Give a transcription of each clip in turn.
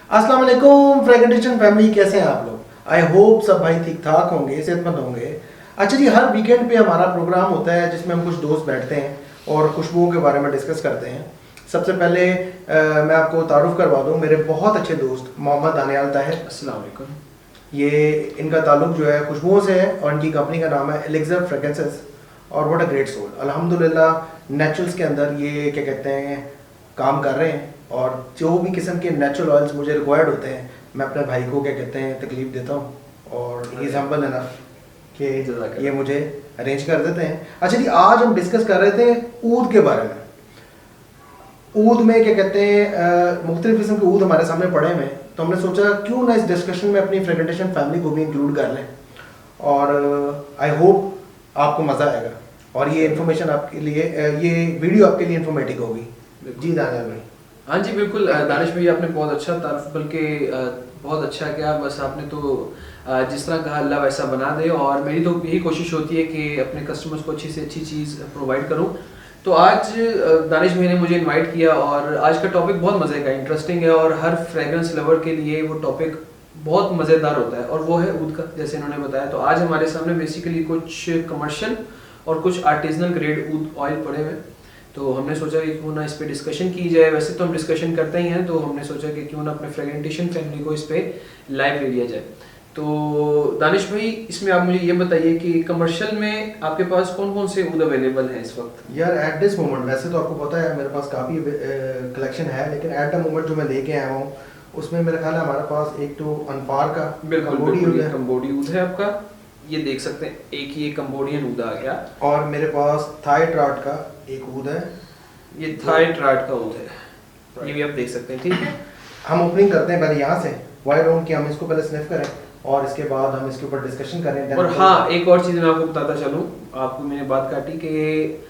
अस्सलाम वालेकुम fragmentation family, कैसे हैं आप लोग? आई होप सब भाई ठीक ठाक होंगे, सेहतमंद होंगे। अच्छा जी, हर वीकेंड पे हमारा प्रोग्राम होता है जिसमें हम कुछ दोस्त बैठते हैं और खुशबुओं के बारे में डिस्कस करते हैं। सबसे पहले मैं आपको तारुफ करवा दूं, मेरे बहुत अच्छे दोस्त मोहम्मद दानियाल ताहिर। अस्सलाम वालेकुम। ये इनका ताल्लुक जो है खुशबुओं से है और इनकी कंपनी का नाम है एलिक्सर फ्रेग्रेंसेस। और व्हाट अ ग्रेट सोल, अल्हम्दुलिल्लाह नेचुरल्स के अंदर ये क्या कहते हैं काम कर रहे हैं। और जो भी किस्म के नेचुरल ऑयल्स मुझे रिक्वायर्ड होते हैं मैं अपने भाई को क्या कहते हैं तकलीफ देता हूँ और ही इज़ हम्बल इनफ कि ये मुझे अरेंज कर देते हैं। अच्छा जी, आज हम डिस्कस कर रहे थे ऊद के बारे में। ऊद में क्या कहते हैं मुख्तलिफ किस्म के ऊद हमारे सामने पड़े हुए हैं, तो हमने सोचा क्यों ना इस डिस्कशन में अपनी फ्रेगमेंटेशन फैमिली को भी इंक्लूड कर लें। और आई होप आपको मज़ा आएगा और ये इन्फॉर्मेशन आपके लिए ये वीडियो आपके लिए इन्फॉर्मेटिव होगी। जी दानियाल भाई। हाँ जी बिल्कुल, दानिश भाई आपने बहुत अच्छा तारीफ, बल्कि बहुत अच्छा किया। बस आपने तो जिस तरह कहा अल्लाह वैसा बना दे, और मेरी तो यही कोशिश होती है कि अपने कस्टमर्स को अच्छी से अच्छी चीज़ प्रोवाइड करूँ। तो आज दानिश भाई ने मुझे इनवाइट किया और आज का टॉपिक बहुत मज़े का, इंटरेस्टिंग है और हर फ्रेगरेंस लवर के लिए वो टॉपिक बहुत मज़ेदार होता है, और वो है ऊद का, जैसे इन्होंने बताया। तो आज हमारे सामने बेसिकली कुछ कमर्शियल और कुछ आर्टिजनल ग्रेड ऊद ऑयल पड़े हुए, तो हमने सोचा कि क्यों ना इस पे डिस्कशन की जाए। वैसे तो हम डिस्कशन करते ही हैं, तो हमने सोचा कि क्यों ना अपने फ्रेगमेंटेशन फैमिली को इस पे लाइव ले लिया जाए। तो दानिश भाई, इसमें आप मुझे ये बताइए कि कमर्शियल में आपके पास कौन कौन से ऊद अवेलेबल हैं इस वक्त? यार एट दिस मोमेंट वैसे तो आपको पता है मेरे पास काफ़ी कलेक्शन है, लेकिन एट द मोमेंट जो मैं लेके आया हूँ उसमें मेरा ख्याल है हमारे पास एक तो अनपार का कंबोडी ऊद है आपका, ये देख सकते हैं, एक ये कंबोडियन ऊद आ गया। और मेरे पास थाई ट्राट का एक ऊद है, ये थाई ट्राट का ऊद है, ये भी आप देख सकते हैं। ठीक है, हम ओपनिंग करते हैं पहले यहाँ से, वाई डोंट कि हम इसको पहले स्निफ करें और इसके बाद हम इसके ऊपर डिस्कशन करें। और हाँ, एक और चीज़ मैं आपको बताता चलूँ, आपको मैंने बात काटी कि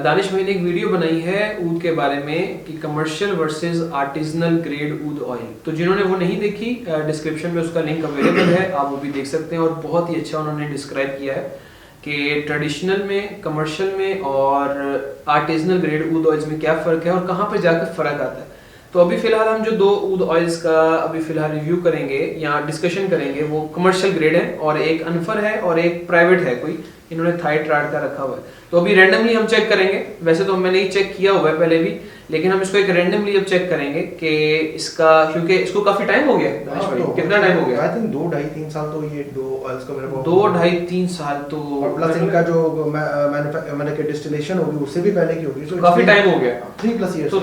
दानिश भाई ने एक वीडियो बनाई है ऊद के बारे में कि commercial versus artisanal grade oud oil. तो जिन्होंने वो नहीं देखी, डिस्क्रिप्शन में उसका लिंक अवेलेबल है, आप वो भी देख सकते हैं। और बहुत ही अच्छा उन्होंने डिस्क्राइब किया है कि ट्रेडिशनल में, कमर्शियल में और आर्टिजनल ग्रेड ऊद ऑयल्स में क्या फ़र्क है और कहाँ पर जाकर फ़र्क आता है। तो अभी फ़िलहाल हम जो दो ऊद ऑयल्स का अभी फ़िलहाल रिव्यू करेंगे या डिस्कशन करेंगे, वो कमर्शियल ग्रेड है और एक अनफर है और एक प्राइवेट है, कोई इन्होंने थाई ट्राट का रखा हुआ है। तो अभी रैंडमली हम चेक करेंगे, वैसे तो मैंने ही चेक किया हुआ है पहले भी, लेकिन हम इसको एक रैंडमली अब चेक करेंगे कि इसका, क्योंकि इसको काफी टाइम हो गया। कितना टाइम हो गया? आई थिंक 2-2.5-3 साल तो ये दो ऑयल्स का मेरे पास 2-2.5-3 साल तो, और प्लस इनका जो मैंने के डिस्टिलेशन होगी उससे भी पहले की होगी, तो काफी टाइम हो गया, 3+ इयर्स। तो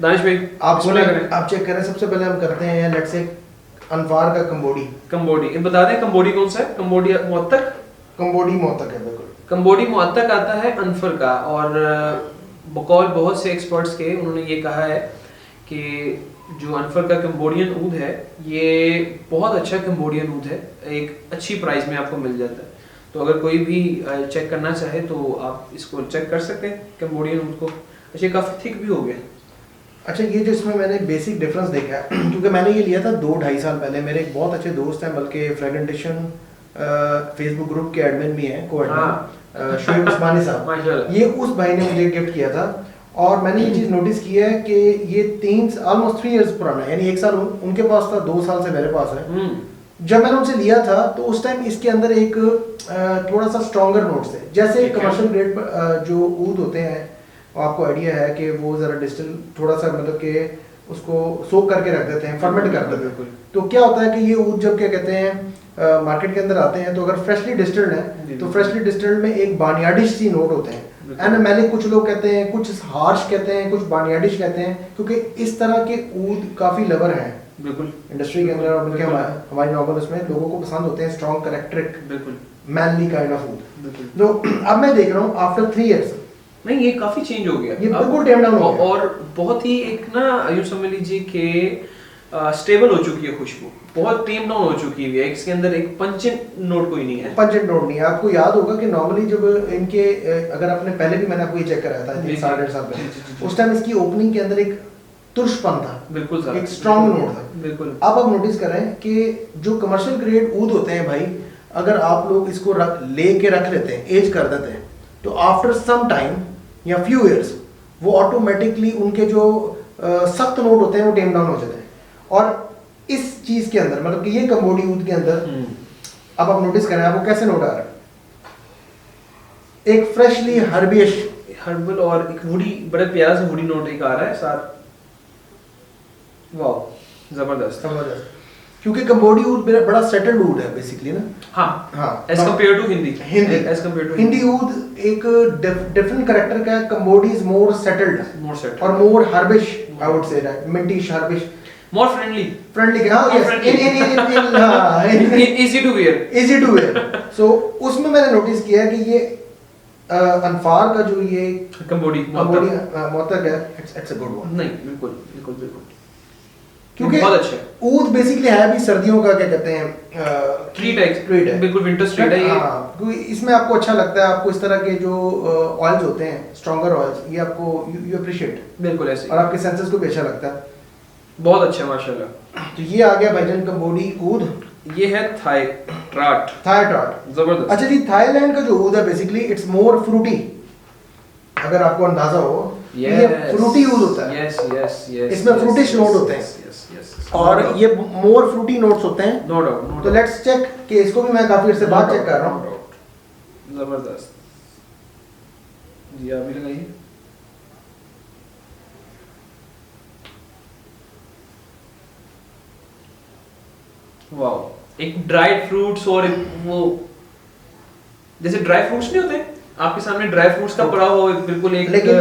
दानिश भाई आप चेक करें। सबसे पहले हम करते हैं लेट्स से अनफार का कंबोडी बता दें, कंबोडी कौन सा है? कंबोडी मुअत्तक है बिल्कुल। कंबोडी मुअत्तक आता है अनफर का, और बकौल बहुत से एक्सपर्ट्स के उन्होंने ये कहा है कि जो अनफर का कंबोडियन ऊद है ये बहुत अच्छा कंबोडियन ऊद है, एक अच्छी प्राइस में आपको मिल जाता है। तो अगर कोई भी चेक करना चाहे तो आप इसको चेक कर सकते हैं कंबोडियन ऊद को। अच्छा, काफ़ी थिक भी हो गया। अच्छा, ये जो इसमें मैंने बेसिक डिफरेंस देखा है क्योंकि मैंने ये लिया था 2-2.5 साल पहले। मेरे एक बहुत अच्छे दोस्त हैं, बल्कि फ्रेगमेंटेशन फेसबुक ग्रुप के एडमिन भी हैं, को एडमिन शोएब उस्मानी साहब, ये उस भाई ने मुझे गिफ्ट किया था। और मैंने ये चीज़ नोटिस की है कि ये ऑलमोस्ट 3 इयर्स पुराना है, यानी 1 साल उनके पास था, 2 साल से मेरे पास है। जब मैंने उनसे लिया था तो उस टाइम इसके अंदर एक थोड़ा सा स्ट्रॉन्गर नोट्स थे, जैसे कमर्शियल ग्रेड जो ऊद होते हैं आपको आइडिया है कि वो ज़रा डिस्टिल थोड़ा सा मतलब कि उसको सोक करके रख देते हैं, फर्मेंट कर देते हैं। तो क्या होता है कि ये ऊद जब क्या कहते हैं मार्केट के अंदर आते हैं, तो अगर फ्रेशली डिस्टिल्ड है तो फ्रेशली डिस्टिल्ड में एक बानियाडिश सी नोट होते हैं, एनामेलिक कुछ लोग कहते हैं, कुछ हार्श कहते हैं, कुछ बानियाडिश कहते हैं, क्योंकि इस तरह के ऊद काफ़ी लवर हैं बिल्कुल इंडस्ट्री के अंदर, और बल्कि हमारी नॉर्मल उसमें लोगों को पसंद होते हैं स्ट्रॉन्ग करेक्टरिक बिल्कुल मैनली काइंड ऑफ ऊद। तो अब मैं देख रहा हूँ आफ्टर 3 इयर्स नहीं, ये काफी चेंज हो गया, ये बिल्कुल टेम डाउन हो गया, और बहुत ही एक ना यूं समझ लीजिए कि स्टेबल हो चुकी है खुशबू, बहुत टेम डाउन हो चुकी है। इसके अंदर एक पंचेंट नोट कोई नहीं है, पंचेंट नोट नहीं है। आपको याद होगा कि नॉर्मली जब इनके अगर आपने पहले भी मैंने आपको ये चेक कराया था 3-3.5 साल पहले, उस टाइम इसकी ओपनिंग के अंदर एक तुर्शपन था, बिल्कुल सर, एक स्ट्रॉन्ग नोट था बिल्कुल। अब आप नोटिस करें कि जो कमर्शियल ग्रेड ऊद होते हैं भाई, अगर आप लोग इसको लेके रख लेते हैं, एज कर देते हैं, तो आफ्टर सम टाइम या फ्यू इयर्स वो ऑटोमेटिकली उनके जो सख्त नोट होते हैं वो टेम डाउन हो जाते हैं। और इस चीज के अंदर मतलब कि ये कंबोडी ऊद के अंदर अब आप नोटिस करें, आपको कैसे नोट आ रहा है? एक फ्रेशली हर्बल और एक वुडी, बड़ा प्यारा सा वुडी नोट एक आ रहा है साथ। वाओ, जबरदस्त। क्योंकि कंबोडी ऊद बड़ा सेटल्ड ऊद है बेसिकली ना। हाँ हाँ, as compare to Hindi Hindi oud एक डिफरेंट कैरेक्टर का है। कंबोडी इज मोर सेटल्ड और more herbish, I would say that, mintish herbish, more friendly हाँ, yes, easy to wear so उसमें मैंने नोटिस किया है कि ये अनफार का जो ये कंबोडी मोहतक है, इट्स अ गुड वन। नहीं बिल्कुल क्योंकि बहुत अच्छा है। ऊद बेसिकली है भी सर्दियों का, क्या कहते हैं, ट्रीट है, बिल्कुल विंटर ट्रीट है ये। हाँ, क्योंकि इसमें आपको अच्छा लगता है, आपको इस तरह के जो ऑयल्स होते हैं, स्ट्रॉन्गर ऑयल्स, ये आपको यू अप्रिशिएट, बिल्कुल ऐसे, और आपके सेंसेस को भी अच्छा लगता है। बहुत अच्छा माशाल्लाह। तो ये आ गया भाईजान कंबोडी ऊद। ये है थाई ट्राट, जबरदस्त। अच्छा जी, थाईलैंड का जो ऊद है बेसिकली इट्स मोर फ्रूटी, अगर आपको अंदाजा हो, ये फ्रूटी ऊद होता है। यस इसमें फ्रूटिश नोट होते हैं और ये मोर फ्रूटी नोट्स होते हैं। No doubt. तो लेट्स चेक कि इसको भी मैं काफी देर से बाद चेक कर रहा हूँ। जबरदस्त जी, आप भी लगाइए। वाओ, एक ड्राइड फ्रूट्स और एक वो जैसे ड्राई फ्रूट्स नहीं होते आपके सामने, ड्राई फ्रूट्स का पड़ा हुआ बिल्कुल एक, लेकिन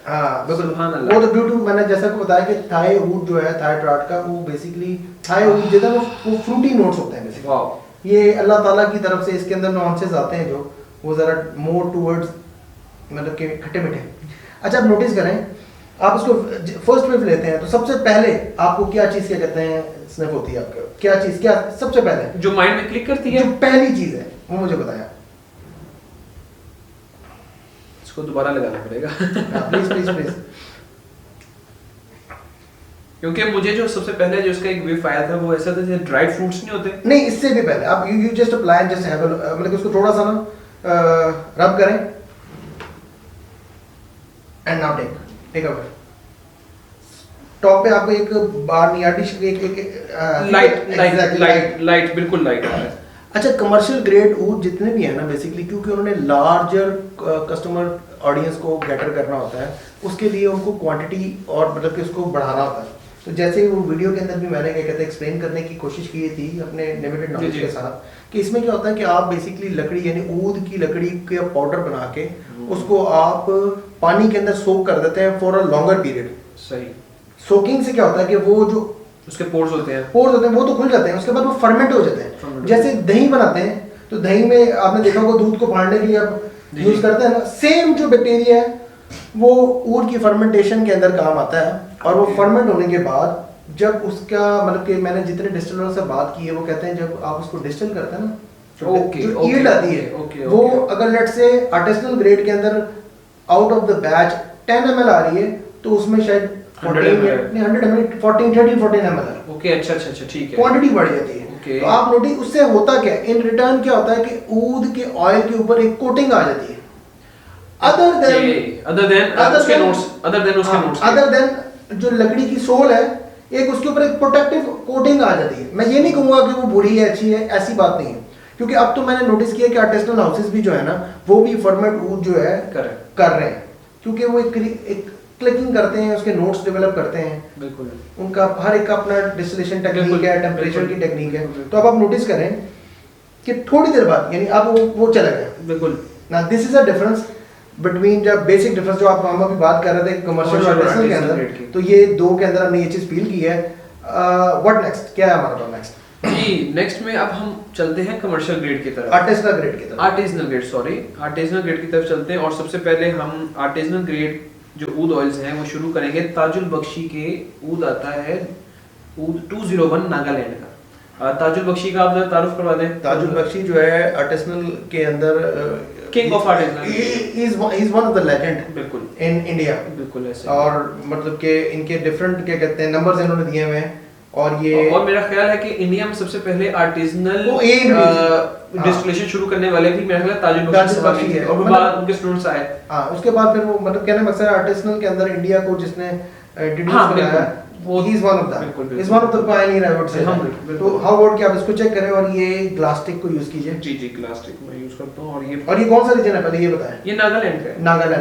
हाँ बिल्कुल, वो तो ब्यूटी मैंने जैसा को बताया कि थाई ऊद जो है, थाई ट्राट का, वो बेसिकली थाई ऊद जो है वो फ्रूटी नोट्स होते हैं बेसिकली। वाओ, ये अल्लाह ताला की तरफ से इसके अंदर नॉन्सेस आते हैं जो वो जरा मोर टुवर्ड्स मतलब के खट्टे मीठे। अच्छा, आप नोटिस करें, आप उसको फर्स्ट वेव लेते हैं तो सबसे पहले आपको क्या चीज, क्या कहते हैं, स्निफ होती है आपको, क्या चीज, क्या सबसे पहले जो माइंड में क्लिक करती है, जो पहली चीज है वो मुझे बताया। इसको दोबारा लगाना पड़ेगा प्लीज क्योंकि मुझे जो सबसे पहले जो इसका एक वेव आया था वो ऐसा था जैसे ड्राइड फ्रूट्स नहीं होते। नहीं, इससे भी पहले आप you just apply, just have मतलब उसको थोड़ा सा ना रब करें and now take away. Top पे आपको एक बार नियाटिश एक लाइट बिल्कुल लाइट आ रहा है। अच्छा, कमर्शियल ग्रेड ऊद जितने भी है ना बेसिकली, क्योंकि उन्होंने लार्जर कस्टमर ऑडियंस को कैटर करना होता है, उसके लिए उनको क्वांटिटी और मतलब कि उसको बढ़ाना होता है। तो जैसे वो वीडियो के अंदर भी मैंने क्या कहते हैं एक्सप्लेन करने की कोशिश की थी अपने लिमिटेड नॉलेज के साथ, कि इसमें क्या होता है कि आप बेसिकली लकड़ी यानी ऊद की लकड़ी का पाउडर बना के उसको आप पानी के अंदर सोक कर देते हैं फॉर अ लॉन्गर पीरियड। सही। सोकिंग से क्या होता है कि वो जो उसके पोर्स होते हैं वो तो खुल जाते हैं, उसके बाद वो फर्मेंट हो जाते हैं। जैसे दही बनाते हैं तो दही में आपने देखा होगा दूध को फाड़ने के लिए आप यूज करते हैं ना, सेम जो बैक्टीरिया है वो ऊद की फर्मेंटेशन के अंदर काम आता है। और वो फर्मेंट होने के बाद जब उसका मतलब कि मैंने जितने डिस्टिलरों से बात की है वो कहते हैं जब आप उसको डिस्टिल करते हैं ना, जो यील्ड आती है वो अगर लेट्स से आर्टिसनल ग्रेड के अंदर out of the batch 10 ml आ रही है तो उसमें शायद 14 ml। ओके, अच्छा ठीक है, क्वांटिटी बढ़ जाती है। तो आप नोटिस उससे होता क्या इन रिटर्न क्या होता है कि ऊद के ऑयल के ऊपर एक कोटिंग आ जाती है, अदर देन जो लकड़ी की सोल है, एक उसके ऊपर एक प्रोटेक्टिव कोटिंग आ जाती है। मैं ये नहीं कहूंगा कि वो बुरी है अच्छी है, ऐसी बात नहीं है, क्योंकि अब तो मैंने नोटिस किया कि आर्टिसनल हाउसेस भी जो है ना वो भी फर्मेंट ऊद जो है कर रहे हैं, क्योंकि वो एक क्लिकिंग करते हैं, उसके नोट्स डेवलप करते हैं। बिल्कुल, उनका हर एक का अपना डिस्टिलेशन टेक्निक है, टेम्परेचर की टेक्निक है। तो अब आप नोटिस करें कि थोड़ी देर बाद यानी अब वो चला गया। बिल्कुल ना, this is a difference between जब बेसिक डिफरेंस जो आप हम अभी बात कर रहे थे कमर्शियल और आर्टिसनल के अंदर, तो ये दो के अंदर हमने ये चीज फील की है। व्हाट नेक्स्ट, क्या है हमारा पास नेक्स्ट? जी, नेक्स्ट में अब हम चलते हैं कमर्शियल ग्रेड की तरफ, आर्टिसनल ग्रेड की तरफ चलते हैं। और सबसे पहले हम आर्टिसनल ग्रेड जो ऊद ऑयल्स हैं वो शुरू करेंगे। ताजुल बख्शी के ऊद आता है, ऊद 201 नागालैंड का। ताजुल बख्शी का आप जरा तारुफ करवा दें। ताजुल बख्शी जो है आर्टिसनल के अंदर king of artisanal, he is one of the legend बिल्कुल इन इंडिया। बिल्कुल ऐसे, और मतलब कि इनके डिफरेंट क्या कहते हैं नंबर्स इन्होंने दिए हुए हैं। और ये और मेरा ख्याल है कि इंडिया में सबसे पहले आर्टिसनल डिस्टिलेशन शुरू करने वाले भी मेरा ख्याल ताजुल बख्शी है, और बाद उनके स्टूडेंट्स आए। हां, उसके बाद फिर वो मतलब कहने मकसद आर्टिसनल के अंदर इंडिया को जिसने इंट्रोड्यूस कराया वो he is one of the बिल्कुल, is one of the pioneer I would say. बिल्कुल। तो हाउ अबाउट कि आप इसको चेक करें और ये ग्लास्टिक को यूज कीजिए। जी ग्लास्टिक मैं यूज करता हूँ। और ये कौन सा रीजन है पहले ये बताएं। ये नागालैंड का है।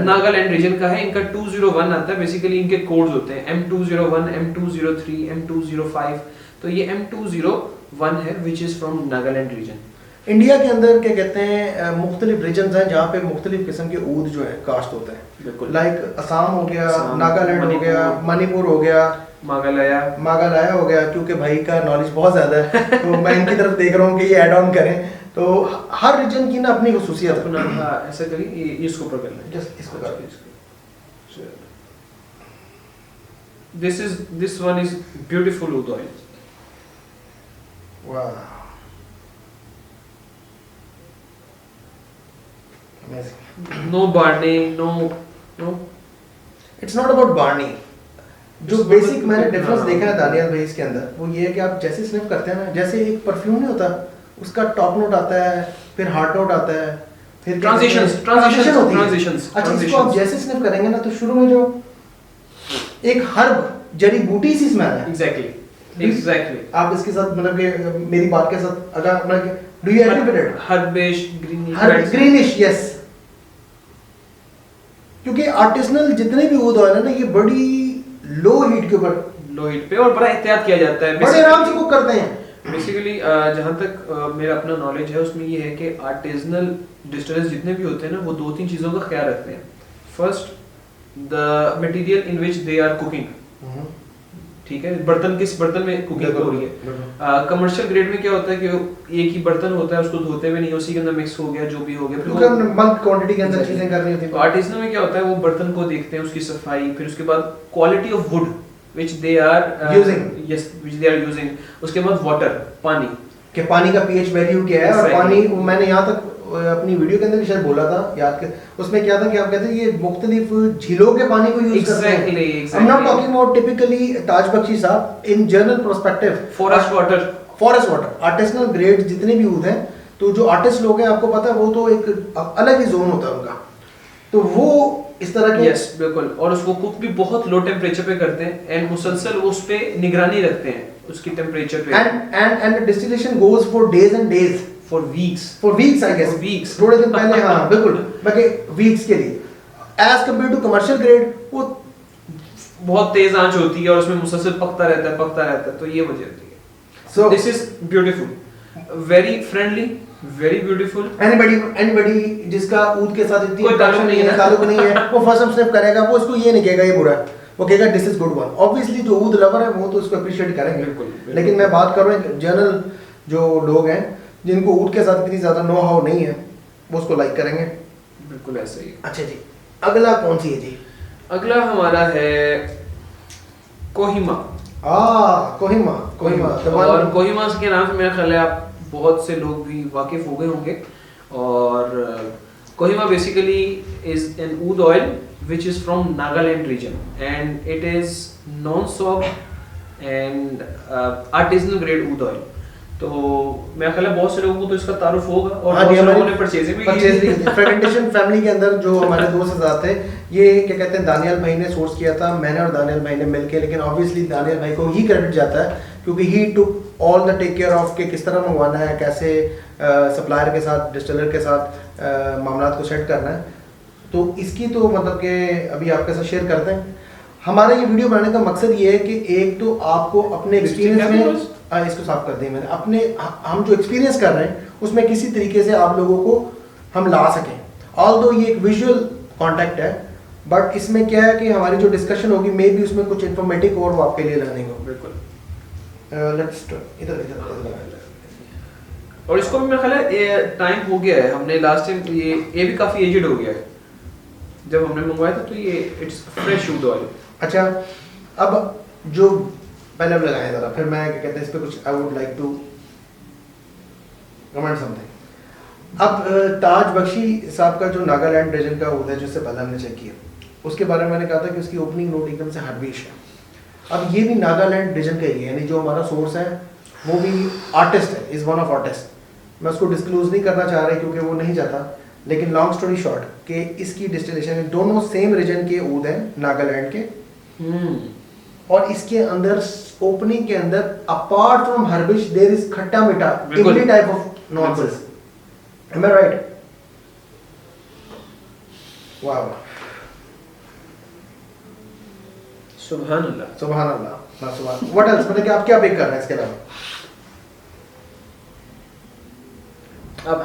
नागालैंड रीजन का है। इनका 201 आता है। बेसिकली इनके कोड्स होते हैं M201, M203, M205। तो ये M201 है which is from Nagaland region. India के अंदर क्या कहते हैं मुख्तलिफ रीजन्स हैं जहाँ पे मुख्तलिफ किस्म के ऊद जो है काश्त होते हैं। बिल्कुल। लाइक असम हो गया, नागालैंड हो गया, मणिपुर हो गया, मागालाया हो गया, क्योंकि भाई का नॉलेज बहुत ज्यादा है तो मैं इनकी तरफ देख रहा हूँ कि ये ऐड ऑन करें। तो हर रीजन की ना अपनी खसूसियत है। ऐसा करिए इसको ऊपर कर लें। जस्ट इसको कर। This one is beautiful oud oil. वाह no burning, no it's not about burning. जो बेसिक मैंने डिफरेंस देखा है दानियाल भाई इसके अंदर वो ये है कि आप जैसे स्निफ करते हैं ना, जैसे एक परफ्यूम नहीं होता उसका टॉप नोट आता है, फिर हार्ड नोट आता है, फिर ट्रांजिशंस अच्छा इसको आप जैसे स्निफ करेंगे ना तो शुरू में जो एक हर्ब जड़ी बूटी सी स्मेल है। एग्जैक्टली आप इसके साथ मतलब कि मेरी बात के साथ अगर मतलब do you agree with it? Herbish greenish yes. क्योंकि आर्टिसनल जितने भी ऊद ऑयल है ना ये बड़ी लो हीट के ऊपर, लो हीट पे और बड़ा एहतियात किया जाता है। बड़े आराम से कुक करते हैं। बेसिकली जहाँ तक मेरा अपना नॉलेज है उसमें ये है कि आर्टिसनल डिस्टिलर्स जितने भी होते हैं ना वो दो तीन चीज़ों का ख्याल रखते हैं। First the material in which they are cooking, ठीक है, बर्तन किस बर्तन में कुकिंग हो रही है। कमर्शियल ग्रेड में क्या होता है कि एक ही बर्तन होता है उसको धोते हुए नहीं, उसी के अंदर मिक्स हो गया जो भी हो गया, फिर बल्क क्वांटिटी के अंदर चीजें करनी होती है। आर्टिसनल में क्या होता है वो बर्तन को देखते हैं, उसकी सफाई, फिर उसके बाद quality of wood which they are using, उसके बाद वाटर, पानी कि पानी का पीएच वैल्यू क्या है। और पानी मैंने यहाँ तक अपनी वीडियो के अंदर भी शायद बोला था, याद के उसमें क्या था कि आप कहते हैं ये मुख्तलिफ झीलों के पानी को यूज करते हैं। I'm not talking about typically ताज बख्शी साहब in general perspective forest water artisanal grade जितने भी ऊद हैं, तो जो आर्टिस्ट लोग हैं आपको पता है वो तो एक अलग ही जोन होता है उनका, तो वो इस तरह के यस बिल्कुल। और उसको कुक भी बहुत लो टेम्परेचर पे करते हैं एंड मुसलसल उस पे निगरानी रखते हैं उसकी टेम्परेचर पे, and distillation goes for days and days, for weeks I guess थोड़े दिन पहले हाँ बिल्कुल बाकी वीक्स के लिए as compared to commercial grade वो बहुत तेज आंच होती है और उसमें मुसलसल पकता रहता है, तो ये वजह होती है। So this is beautiful, very friendly, very beautiful. anybody जिसका ऊद के साथ इतनी ताल्लुक नहीं है वो फर्स्ट टाइम स्निफ करेगा, वो इसको ये नहीं कहेगा ये बुरा है, वो कहेगा this is good one. Obviously जो ऊद लवर है वो तो इसको अप्रिशिएट करेंगे बिल्कुल। लेकिन मैं बात कर रहा हूँ जनरल जो लोग हैं जिनको ऊद के साथ इतनी ज्यादा नो हाउ नहीं है वो उसको लाइक करेंगे। बिल्कुल ऐसे ही। अच्छा जी, अगला कौन सी है जी? अगला हमारा है कोहिमा। कोहिमा और कोहिमा के नाम से मेरा ख्याल है आप बहुत से लोग भी वाकिफ हो गए होंगे। और Kohima basically is an oud oil which is from Nagaland region and it is non-soap and artisanal grade oud oil। तो मेरा ख्याल है बहुत से लोगों को तो इसका तारुफ होगा और बहुत से लोगों ने परचेज भी की। फ्रेगमेंटेशन फैमिली के अंदर जो हमारे दोस्त हज़रात थे ये क्या कहते हैं दानियाल भाई ने सोर्स किया था, मैंने और दानियाल भाई ने मिलके, लेकिन ऑब्वियसली दानियाल भाई को ही क्रेडिट जाता है क्योंकि he took all the take care of के किस तरह मंगवाना है, कैसे सप्लायर के साथ डिस्टिलर के साथ मामला को सेट करना है। तो इसकी तो मतलब कि अभी आपके साथ शेयर करते हैं। हमारा ये वीडियो बनाने का मकसद ये है कि एक तो आपको अपने एक्सपीरियंस में इसको साफ कर दें मैंने अपने हम जो एक्सपीरियंस कर रहे हैं उसमें किसी तरीके से आप लोगों को हम ला सकें। ऑल्दो ये एक विजुअल कॉन्टेक्ट है बट इसमें क्या है कि हमारी जो डिस्कशन होगी मे भी उसमें कुछ इन्फॉर्मेटिव और वो आपके लिए लर्निंग हो। बिल्कुल लेट्स इधर और इसको भी मेरा ख्याल है टाइम हो गया है, हमने लास्ट टाइम ये भी काफी एजेड हो गया है जब हमने मंगवाया था, तो ये इट्स फ्रेश ऊद ऑयल। अच्छा अब जो पहले अब लगाया जरा फिर मैं क्या कहते हैं इस पे कुछ I would like to comment something. अब ताज बख्शी साहब का जो नागालैंड रीजन का ऊद है जिससे पहले हमने चेक किया उसके बारे में मैंने कहा था कि उसकी ओपनिंग नोट एकदम से हर्बिश है। अब ये भी नागालैंड रीजन का ही है, यानी जो हमारा सोर्स है वो भी आर्टिस्ट है, इज वन ऑफ आर्टिस्ट। मैं उसको डिस्क्लोज नहीं करना चाह रहा क्योंकि वो नहीं चाहता, लेकिन लॉन्ग स्टोरी शॉर्ट कि इसकी डिस्टिलेशन दोनों सेम रीजन के ऊद हैं नागालैंड के। और इसके अंदर ओपनिंग के अंदर apart from herbish there is khatta meetha imli type of nonsense, am I right? वाह सुभान अल्लाह, सुभान अल्लाह, ना सुभान। व्हाट एल्स, मतलब कि आप क्या बेक कर रहे हैं इसके अलावा? अब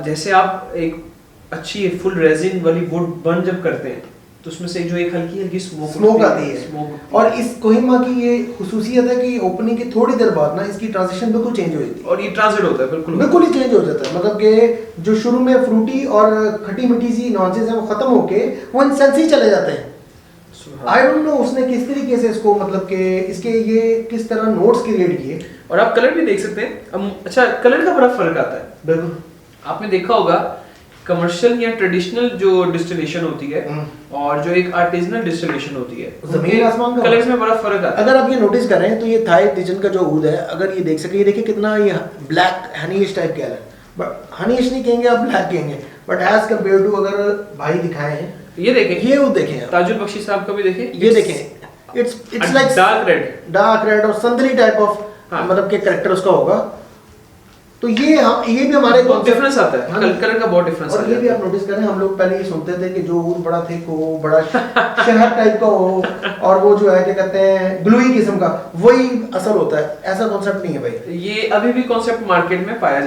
जैसे आप एक अच्छी फुल रेजिन वाली वुड बर्न जब करते हैं तो उसमें से जो एक हल्की हल्की स्मोक आती है। और इस कोहिमा की ये खुसूसियत है कि ओपनिंग की थोड़ी देर बाद ना इसकी ट्रांजिशन बिल्कुल चेंज हो जाती है और ये ट्रांसलेट होता है, बिल्कुल बिल्कुल ही चेंज हो जाता है। मतलब कि जो शुरू में फ्रूटी और खट्टी मीठी सी नॉनसेंस है वो खत्म होके वो इंसेंसी चले जाते हैं। आई डोंट नो उसने किस तरीके से इसको, मतलब कि इसके ये किस तरह नोट्स क्रिएट किए। और आप कलर भी देख सकते हैं। अच्छा, कलर का बड़ा फर्क आता है। बिल्कुल, आपने देखा होगा कमर्शियल या ट्रेडिशनल जो डिस्टिलेशन होती है और जो एक आर्टिजनल डिस्टिलेशन होती है, जमीन आसमान का कलर्स में बड़ा फर्क आता है। अगर आप ये नोटिस करें तो ये थाई रीजन का जो ऊद है, अगर ये देख सके, ये देखिए कितना ये ब्लैक हनीश टाइप का है, बट हनीश नहीं कहेंगे आप, ब्लैक कहेंगे। बट एज कम्पेयर टू अगर भाई दिखाए हैं, ये देखें, ये ऊद देखें आप, ताजुल बख्शी साहब का भी देखें, ये देखें, इट्स लाइक डार्क रेड और संदली टाइप ऑफ मतलब के कैरेक्टर उसका होगा। तो ये भी हमारे बहुत डिफरेंस आता है, कलर का बहुत डिफरेंस आता है। और ये भी आप नोटिस करें, हम लोग पहले ये सुनते थे कि जो ऊद बड़ा थिक हो, बड़ा शहद टाइप का हो, और वो जो है क्या कहते हैं ग्लूई किस्म का, वही असल होता है। ऐसा कॉन्सेप्ट नहीं है भाई, ये अभी भी कॉन्सेप्ट मार्केट में पाया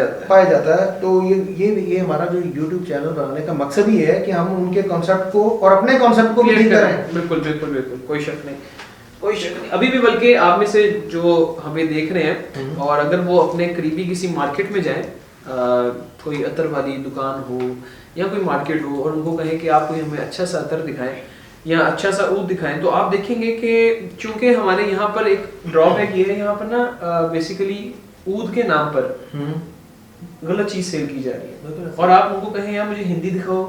जाता है। तो ये हमारा जो YouTube चैनल बनाने का मकसद ही है कि हम उनके कॉन्सेप्ट को और अपने कॉन्सेप्ट को भी ठीक करें। बिल्कुल कोई शक नहीं। अभी भी बल्कि आप में से जो हमें देख रहे हैं, और अगर वो अपने करीबी किसी मार्केट में जाएं, कोई अतर वाली दुकान हो या कोई मार्केट हो, और उनको कहें कि आप कोई हमें अच्छा सा अतर दिखाएं या अच्छा सा ऊद दिखाएं, तो आप देखेंगे कि चूंकि हमारे यहाँ पर एक ड्रॉबैक ये है, यहाँ पर ना बेसिकली ऊद के नाम पर गलत चीज सेल की जा रही है। और आप उनको कहें यार मुझे हिंदी दिखाओ,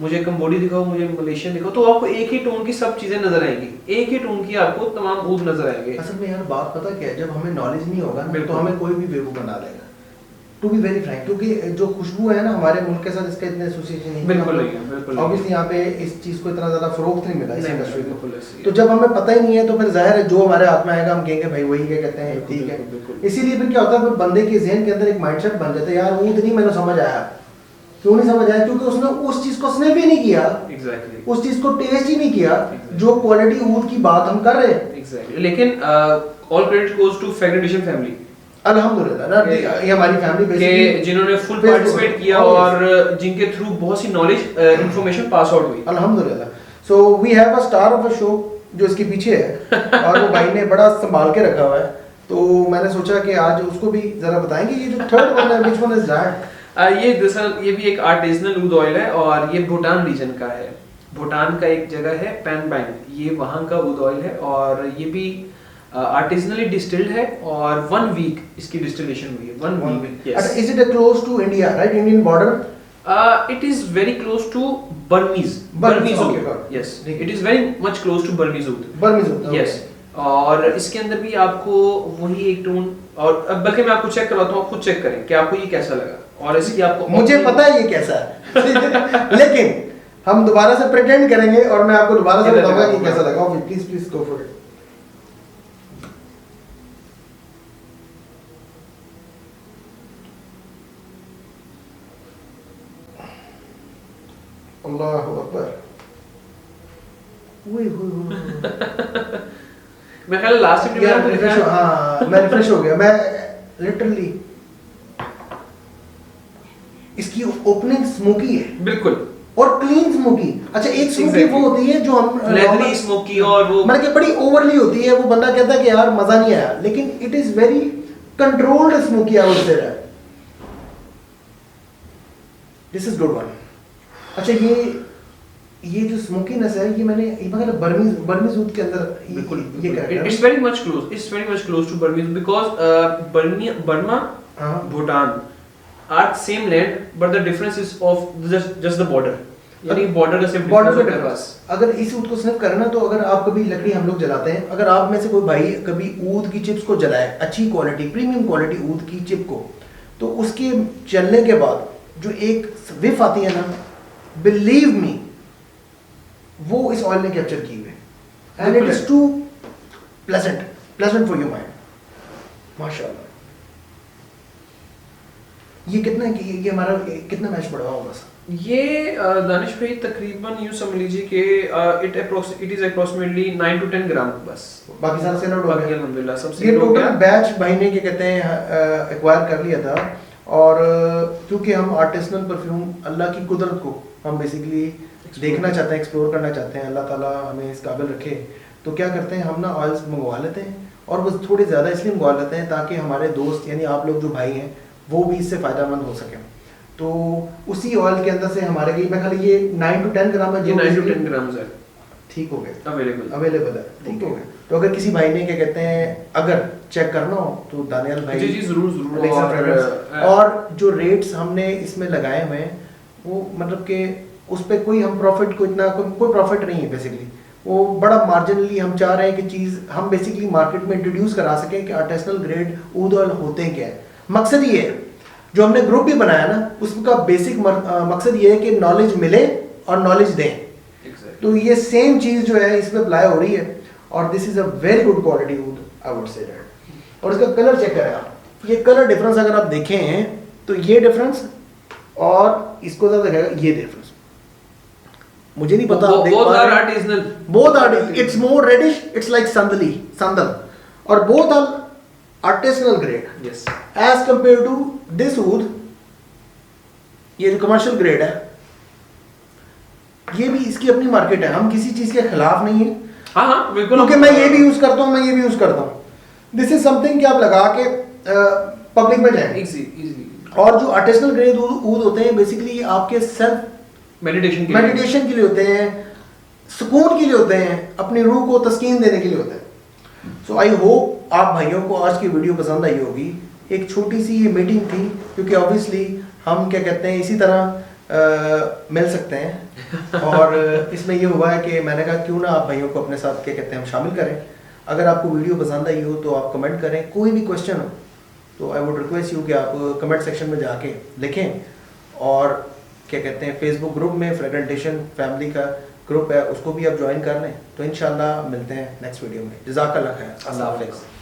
मुझे कंबोडी दिखाओ, मुझे मलेशियन दिखाओ, तो आपको एक ही टोन की सब चीजें नजर आएंगी, एक ही टोन की आपको तमाम ऊद नजर आएंगे। असल में यार बात पता क्या है, जब हमें नॉलेज नहीं होगा ना, तो हमें कोई भी बेवकूफ बना देगा, टू बी वेरी फ्रैंक। क्योंकि जो खुशबू है ना हमारे मुल्क के साथ, इसका इतना एसोसिएशन नहीं है। बिल्कुल ऑब्वियसली यहाँ पे इस चीज को इतना ज्यादा फरोख्त नहीं मिला इस इंडस्ट्री को। तो जब हमें पता ही नहीं है तो फिर जाहिर है जो हमारे हाथ में आएगा हम कहेंगे भाई वही क्या कहते हैं, ठीक है। इसीलिए फिर क्या होता है, फिर बंदे के ज़हन के अंदर एक माइंडसेट बन जाता है, यार ऊद नहीं मैंने समझ आया। क्यों नहीं समझ आया? क्योंकि उसने उस चीज को स्निफ ही नहीं किया, उस चीज को टेस्ट ही नहीं किया जो क्वालिटी ऊद की बात हम कर रहे हैं। लेकिन all credit goes to fragmentation family, अल्हम्दुलिल्लाह। ये हमारी फैमिली बेसिकली जिन्होंने फुल पार्टिसिपेट किया और जिनके थ्रू बहुत सी नॉलेज इंफॉर्मेशन पास आउट हुई, अल्हम्दुलिल्लाह। So we have a star of a show जो इसके पीछे है और वो भाई ने बड़ा संभाल के रखा हुआ है, तो मैंने सोचा कि आज उसको भी जरा बताएंगे ये जो थर्ड वन है, व्हिच वन इज दैट? ये भी एक आर्टिजनल ऊद ऑयल है और ये भूटान रीजन का है। भूटान का एक जगह है पैनबैंग, ये वहाँ का ऊद ऑयल है और ये भी आर्टिजनली डिस्टिल्ड है और 1 वीक इसकी डिस्टिलेशन हुई है। 1 week. Yes. Is it close to India, right? Indian border? It is very close to Burmese okay, oud. Yes, it is very much close to Burmese oud. Burmese oud. Yes. और इसके अंदर भी आपको वही एक tone, और बल्कि मैं आपको चेक करवाता हूँ, आप खुद चेक करें कि आपको ये कैसा लगा, और इसकी आपको मुझे पता है ये कैसा है लेकिन हम दोबारा से प्रिटेंड करेंगे और मैं आपको दोबारा से बताऊंगा कि कैसा लगा। Please go for it. अल्लाहु अकबर। मैं ख्याल लास्ट टाइम मैं रिफ्रेश, हाँ मैं रिफ्रेश हो गया, मैं लिटरली इसकी ओपनिंग स्मोकी है बिल्कुल, और क्लीन स्मोकी। अच्छा एक स्मोकी वो होती है जो हम लेदरी स्मोकी, और वो मतलब कि बड़ी ओवरली होती है, वो बंदा कहता है कि यार मजा नहीं आया, लेकिन it is very controlled smoky I would से। This is good one. अच्छा ये जो स्मोकीनेस है ये मैंने मगर बर्मीज ऊद के अंदर बिल्कुल ये कर it's very much close to Burmese because Burma Bhutan are same land but the difference is of just the border, यानी बॉर्डर से बॉर्डर। अगर इस ऊद को स्निफ करना, तो अगर आप कभी लकड़ी हम लोग जलाते हैं, अगर आप में से कोई भाई कभी ऊद की चिप्स को जलाए, अच्छी क्वालिटी प्रीमियम क्वालिटी ऊद की चिप को, तो उसके जलने के बाद जो एक विफ आती है ना, बिलीव मी वो इस ऑयल ने कैप्चर की हुई है, and it is too pleasant for your mind. माशाल्लाह। ये कितना ये हमारा कितना मैच पड़ा होगा सर? ये दानिश भाई तकरीबन यूं समझ लीजिए कि इट इज अप्रोक्सीमेटली 9 to 10 ग्राम बस। बाकी सारा सेल आउट हो बाकी गया अल्हम्दुलिल्लाह सब ये सेल हो गया। टोटल बैच भाई ने क्या कहते हैं एक्वायर कर लिया था। और क्योंकि हम आर्टिसनल परफ्यूम अल्लाह की कुदरत को हम बेसिकली देखना चाहते हैं, एक्सप्लोर करना चाहते हैं, अल्लाह ताला हमें इस काबिल रखे, तो क्या करते हैं हम ना ऑयल्स मंगवा लेते हैं। और वो थोड़े ज़्यादा इसलिए मंगवा लेते हैं ताकि हमारे दोस्त यानी आप लोग जो भाई हैं वो भी इससे फ़ायदेमंद हो सकें। तो उसी ऑयल के अंदर से हमारे लिए मैं खाली ये 9 to 10 ग्राम है ये जो 9 to 10 ग्राम है, ठीक हो गया, अवेलेबल है, ठीक हो गया। तो अगर किसी भाई ने क्या कहते हैं अगर चेक करना हो तो दानियाल भाई जी जरूर और जो रेट्स हमने इसमें लगाए हुए हैं वो मतलब कि उस पे कोई हम प्रॉफिट को इतना कोई प्रॉफिट नहीं है बेसिकली। वो बड़ा मार्जिनली हम चाह रहे हैं कि चीज़ हम बेसिकली मार्केट में इंट्रोड्यूस करा सकें कि आर्टिसनल ग्रेड ऊद ऑयल होते क्या है। मकसद ये है, जो हमने ग्रुप भी बनाया ना उसका बेसिक मकसद ये है कि नॉलेज मिले और नॉलेज दें। तो ये सेम चीज़ जो है इसमें अप्लाई हो रही है और this is a very good quality would I would say that. और इसका कलर चेक करें आप, ये कलर डिफरेंस अगर आप देखें तो ये डिफरेंस और इसको ज़रा देखेगा ये डिफरेंस मुझे नहीं पता आप देख पा रहे हैं। Artisanal both are it's more reddish, it's like संदल और both are artisanal grade yes as compare to this wood. ये जो कमर्शियल ग्रेड है ये भी इसकी अपनी मार्केट है, हम किसी चीज के खिलाफ नहीं है। हाँ बिल्कुल, क्योंकि मैं ये भी यूज करता हूँ, मैं ये भी यूज करता हूँ। दिस इज समथिंग कि आप लगा के पब्लिक में जाएं। इजी और जो आर्टिसनल ग्रेड ऊद होते हैं बेसिकली आपके सेल्फ मेडिटेशन के लिए होते हैं, सुकून के लिए होते हैं, अपनी रूह को तस्कीन देने के लिए होते हैं। सो आई होप आप भाइयों को आज की वीडियो पसंद आई होगी। एक छोटी सी ये मीटिंग थी क्योंकि ऑब्वियसली हम क्या कहते हैं इसी तरह मिल सकते हैं और इसमें ये हुआ है कि मैंने कहा क्यों ना आप भाइयों को अपने साथ क्या कहते हैं हम शामिल करें। अगर आपको वीडियो पसंद आई हो तो आप कमेंट करें, कोई भी क्वेश्चन हो तो आई वुड रिक्वेस्ट यू कि आप कमेंट सेक्शन में जाके लिखें। और क्या कहते हैं फेसबुक ग्रुप में फ्रेगरेंटेशन फैमिली का ग्रुप है उसको भी आप ज्वाइन कर लें। तो इंशाल्लाह मिलते हैं नेक्स्ट वीडियो में। जज़ाकल्लाह खैर, अल्लाह हाफ़िज़।